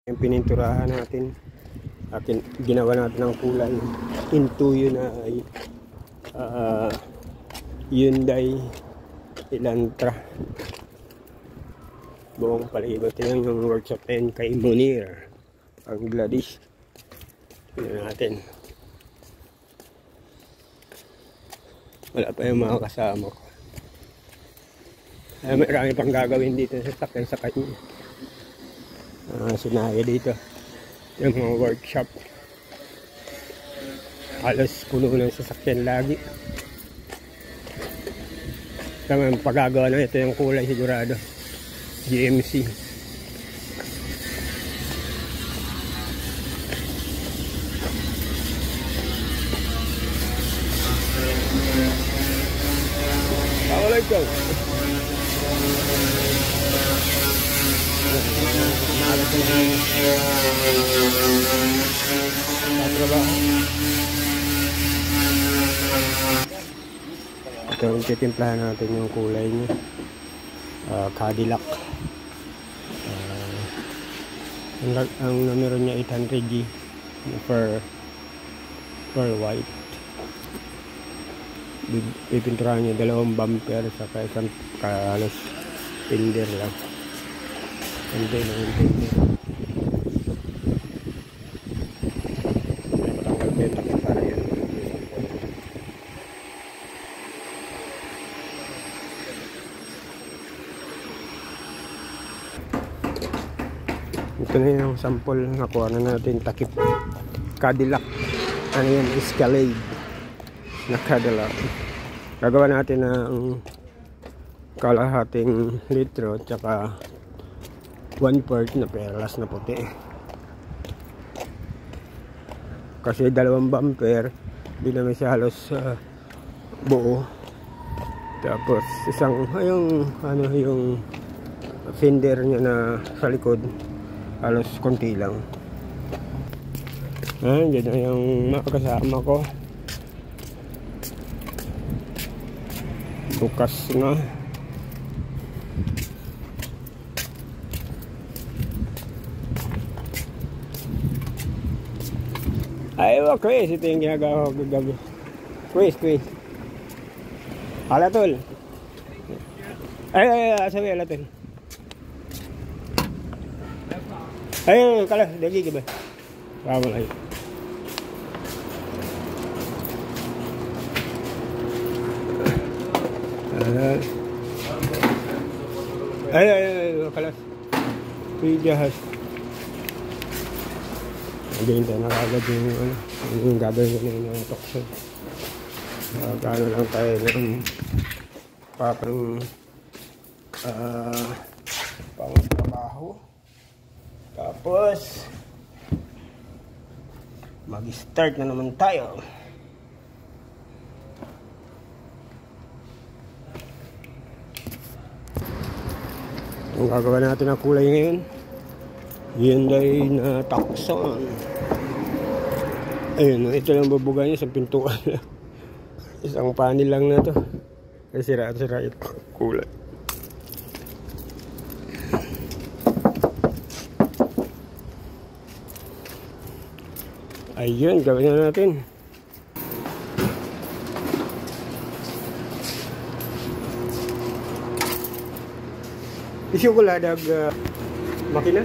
Yung pininturahan natin, ginawa natin ng kulay into yun ay Hyundai Elantra. Buong palibot yan yung workshop na kay Munir Bangladesh. Tignan natin. Wala pa yung mga kasama ko. May marami pang gagawin dito sa sakyan sa kanya. Sinaya dito yung mga workshop. Halos puno ng sasakyan lagi. Tama, pagagawa na ito yung kulay sigurado GMC. Assalamualaikum. Ito yung titimplahan natin yung kulay niya, Cadillac. Ang numero niya 800G per white. Pipinturahan niya dalawang bumper saka isang halos fender lang. Hindi lang yung fender. Patanggal petak para yun. Ito na yung sample nakuha na natin, takip Cadillac. Ano yan? Escalade na Cadillac. Gagawa natin ng kalahating litro tsaka 1/4 na perlas na puti. Kasi dalawang bumper, hindi naman siya halos buo. Tapos isang yung fender niya na sa likod halos konti lang. Diyan na yung makakasama ko. Bukas na. Ay, Chris, ito yung ginagawa ko gabi. Chris. Alatol. Ay, sabi alatol. Ay, kala, dagi ka ba? Tama lang. Ay, kalas. Pijahas. Hindi na kagad yung gagawin ko na yung tokso. Gano lang tayo ng papang trabaho. Tapos mag-start na naman tayo. Ang gagawa natin ang kulay ngayon, Hyundai na Tucson. Ayun, ito lang babuga niya sa pintuan. Isang panel lang na to. Kasi sira ito kulay. Ayun, gawin na natin. Isyo ko ladag makina.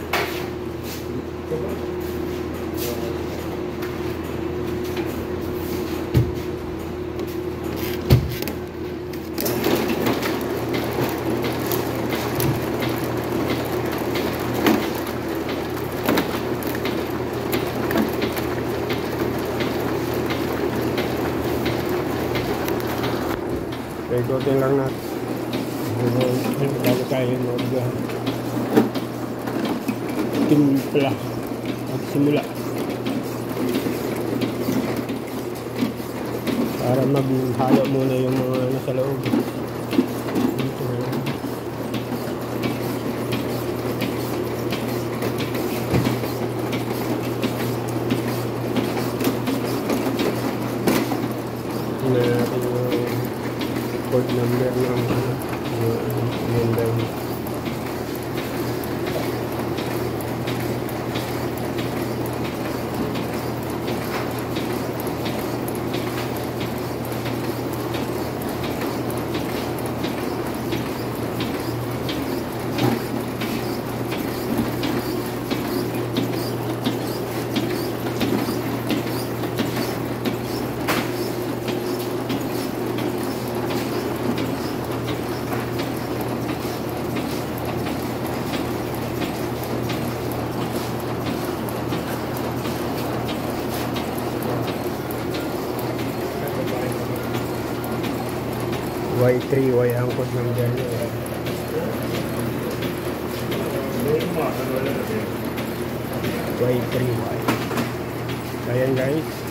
Ikutin lang natin. Bago tayo mag-timpla at simula. Para maghalo muna yung mga nasa loob. Tingnan natin yung code number ng Hyundai. Y3, Y angkot ng ganyan. Y3Y. Ayan guys.